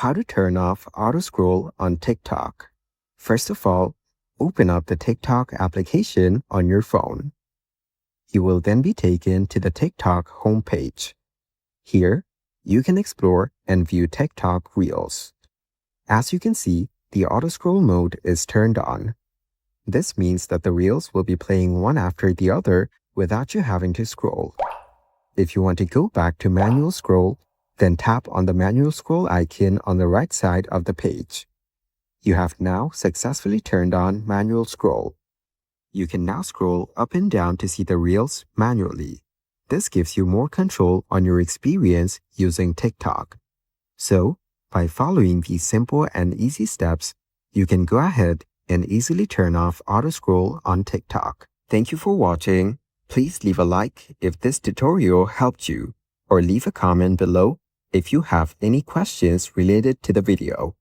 How to turn off auto scroll on TikTok. First of all, open up the TikTok application on your phone. You will then be taken to the TikTok homepage. Here, you can explore and view TikTok Reels. As you can see, the auto scroll mode is turned on. This means that the Reels will be playing one after the other without you having to scroll. If you want to go back to manual scroll, then tap on the manual scroll icon on the right side of the page. You have now successfully turned on manual scroll. You can now scroll up and down to see the Reels manually. This gives you more control on your experience using TikTok. So, by following these simple and easy steps, you can go ahead and easily turn off auto scroll on TikTok. Thank you for watching. Please leave a like if this tutorial helped you, or leave a comment below if you have any questions related to the video.